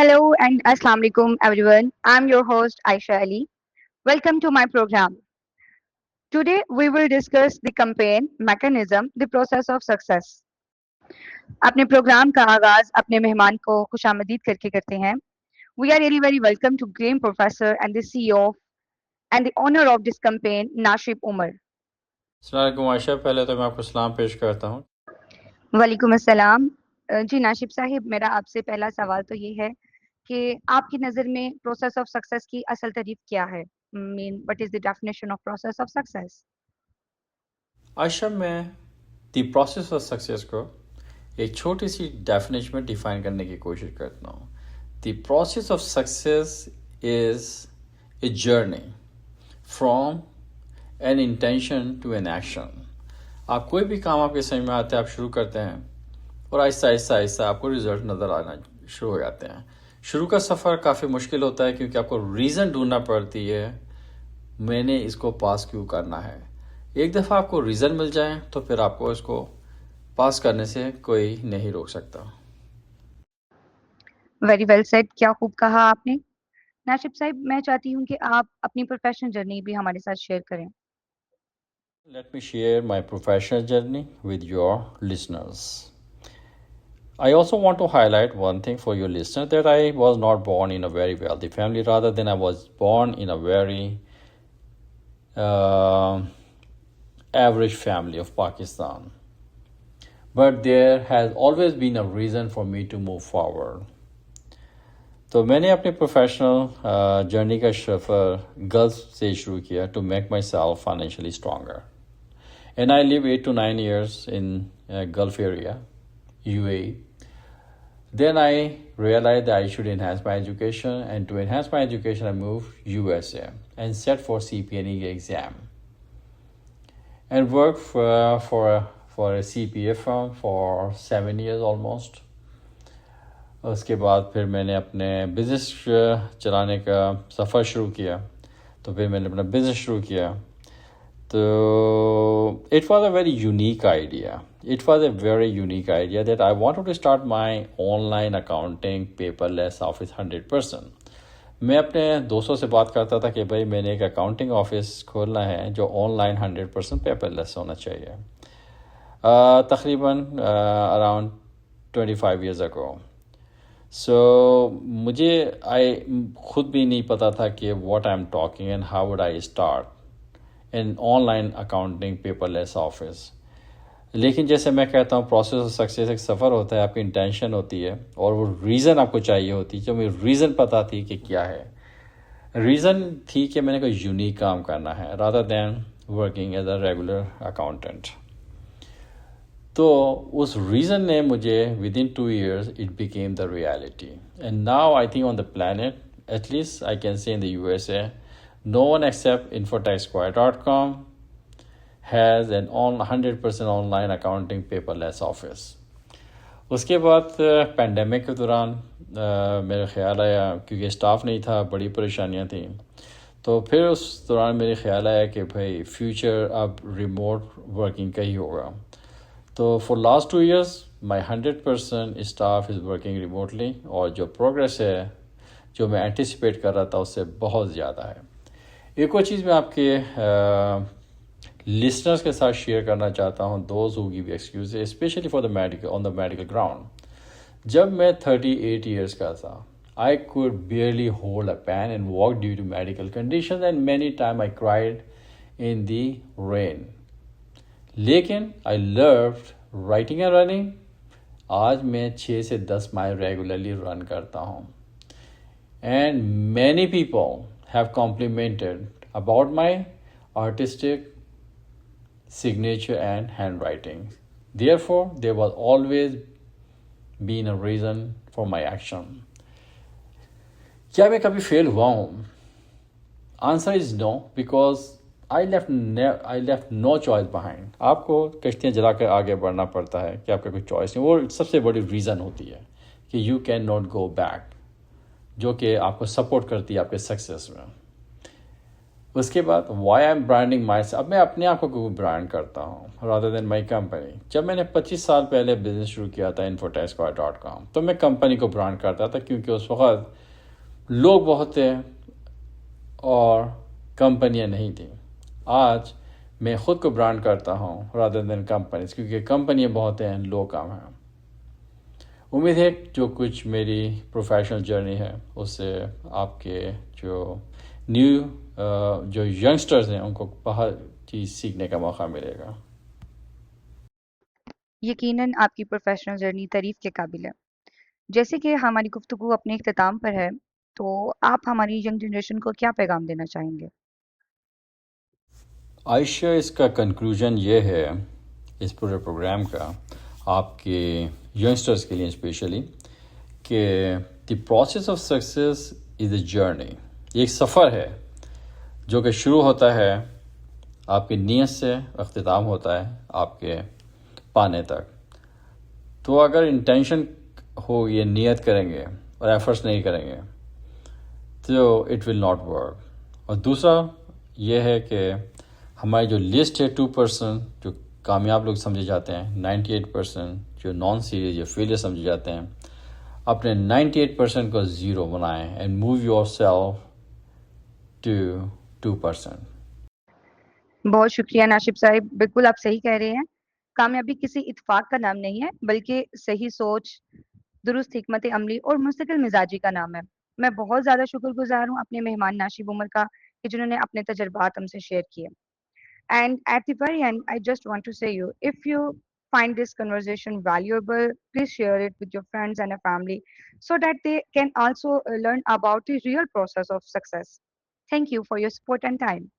Hello and Assalamu alaikum everyone. I'm your host Aisha Ali. Welcome to my program. Today we will discuss the campaign mechanism, the process of success. अपने programme का आगाज अपने मेहमान को खुशामदीद करके करते हैं. We are really very welcome to Graham Professor and the CEO and the owner of this campaign, Nashib Umar. अस्सलाम आयशा, पहले तो मैं आपको सलाम पेश करता हूँ. वालेकुम अस्सलाम. जी नाशिब साहिब, मेरा आपसे पहला सवाल तो ये है कि आपकी नज़र में प्रोसेस ऑफ सक्सेस की असल तारीफ क्या है? What is the definition of process of success? Ayesha, मैं द प्रोसेस ऑफ सक्सेस को एक छोटी सी डेफिनेशन में डिफाइन करने की कोशिश करता हूँ. The process of success is a journey from an intention to an action. आप कोई भी काम आपके समझ में आते हैं, आप शुरू करते हैं और आहिस्ता आहिस्ता आहिस्ता आपको रिजल्ट नज़र आना शुरू हो जाते हैं. शुरू का सफ़र काफ़ी मुश्किल होता है क्योंकि आपको रीज़न ढूंढना पड़ती है मैंने इसको पास क्यों करना है. एक दफ़ा आपको रीज़न मिल जाए तो फिर आपको इसको पास करने से कोई नहीं रोक सकता. Very well said. क्या खूब कहा आपने. नाशिब साहिब, मैं चाहती हूँ कि आप अपनी प्रोफेशनल जर्नी भी हमारे साथ शेयर करें. Let me share my professional journey with your listeners. I also want to highlight one thing for your listener, that I was not born in a very wealthy family. Rather than I was born in a very average family of Pakistan. But there has always been a reason for me to move forward. तो मैंने अपने professional journey का सफ़र gulf से शुरू किया to make myself financially stronger. And I live 8 to 9 years in Gulf area, UAE. Then I realized that I should enhance my education, and to enhance my education, I moved USA and set for CPNE exam and worked for a CPA firm for 7 years almost. उसके बाद फिर मैंने अपने business चलाने का सफ़र शुरू किया. तो फिर मैंने अपना बिज़नेस शुरू किया. तो it was a very unique idea. It was a very unique idea that I wanted to start my online accounting paperless office 100%. मैं अपने दोस्तों से बात करता था कि भाई मैंने एक अकाउंटिंग ऑफिस खोलना है जो ऑनलाइन 100% पेपरलेस होना चाहिए. तकरीबन अराउंड 25 years ago. So मुझे खुद भी नहीं पता था कि what I'm talking and how would I start an online accounting paperless office. लेकिन जैसे मैं कहता हूँ, प्रोसेस ऑफ सक्सेस एक सफ़र होता है. आपकी इंटेंशन होती है और वो रीज़न आपको चाहिए होती है. जो मुझे रीज़न पता थी कि क्या है, रीज़न थी कि मैंने कोई यूनिक काम करना है rather than working as a regular accountant. तो उस रीज़न ने मुझे within 2 years it became the reality. And now I think on the planet, at least I can say in the USA, no one except InfoTechSquare.com has an 100% online accounting paperless office. उसके बाद pandemic के दौरान मेरे ख्याल आया, क्योंकि staff नहीं था, बड़ी परेशानियां थी. तो फिर उस दौरान मेरे ख्याल आया कि भाई फ्यूचर अब रिमोट वर्किंग का ही होगा. तो for last 2 years my 100% staff is working remotely. और जो प्रोग्रेस है जो मैं एंटिसिपेट कर रहा था उससे बहुत ज़्यादा है. एक और चीज़ मैं आपके लिसनर्स के साथ शेयर करना चाहता हूँ, those who give excuse, specially for the medical on the medical ground. जब मैं 38 years का था, I could barely hold a pen and walk due to medical conditions, and many times I cried in the rain. लेकिन I loved writing and running. आज मैं 6 से 10 mile regularly run करता हूँ. And many people have complimented about my artistic signature and handwriting. Therefore, there was always been a reason for my action. क्या मैं कभी fail हुआ हूँ? Answer is no, because I left no choice behind. आपको कश्तियाँ जला कर आगे बढ़ना पड़ता है कि आपका कोई चॉइस नहीं. वो सबसे बड़ी रीज़न होती है कि you cannot go back, जो कि आपको सपोर्ट करती है आपके सक्सेस में. उसके बाद वाई आई एम ब्रांडिंग माई, अब मैं अपने आप को ब्रांड करता हूँ रादर देन माई कंपनी। जब मैंने 25 साल पहले बिजनेस शुरू किया था infotechsquad.com, तो मैं कंपनी को ब्रांड करता था क्योंकि उस वक्त लोग बहुत थे और कंपनियाँ नहीं थी। आज मैं ख़ुद को ब्रांड करता हूँ रादर देन कंपनीज, क्योंकि कंपनियाँ बहुत हैं, लोग कम हैं। उम्मीद है जो कुछ मेरी प्रोफेशनल जर्नी है उससे आपके जो न्यू जो यंगस्टर्स हैं उनको बहुत चीज़ सीखने का मौका मिलेगा। यकीनन आपकी प्रोफेशनल जर्नी तारीफ के काबिल है। जैसे कि हमारी गुफ्तगू अपने इख्तिताम पर है, तो आप हमारी यंग जनरेशन को क्या पैगाम देना चाहेंगे? आयशा, इसका कंक्लूजन ये है इस पूरे प्रोग्राम का, आपके यंगस्टर्स के लिए स्पेशली, कि the process of success is a journey. ये एक सफ़र है जो कि शुरू होता है आपकी नीयत से, अख्तिताम होता है आपके पाने तक। तो अगर इंटेंशन हो, ये नियत करेंगे और एफर्ट्स नहीं करेंगे तो इट विल नॉट वर्क। और दूसरा ये है कि हमारी जो लिस्ट है 2% जो कामयाब लोग समझे जाते हैं, 98% जो नॉन सीरियस या फेलियर समझे जाते हैं, अपने 98% को ज़ीरो बनाएं and move yourself to 2%। बहुत शुक्रिया नाशिब साहिब, बिल्कुल आप सही कह रहे हैं। कामयाबी किसी इत्तेफाक का नाम नहीं है, बल्कि सही सोच, दुरुस्त हिकमत अमली और मुस्तकिल मिजाजी का नाम है। मैं बहुत ज़्यादा शुक्रगुजार हूँ अपने मेहमान नाशिब उमर का, कि जिन्होंने अपने तजुर्बात हमसे शेयर किए। And at the very end, I just want to say you, if you find this conversation valuable, please share it with your friends and your family so that they can also learn about the real process of success. Thank you for your support and time.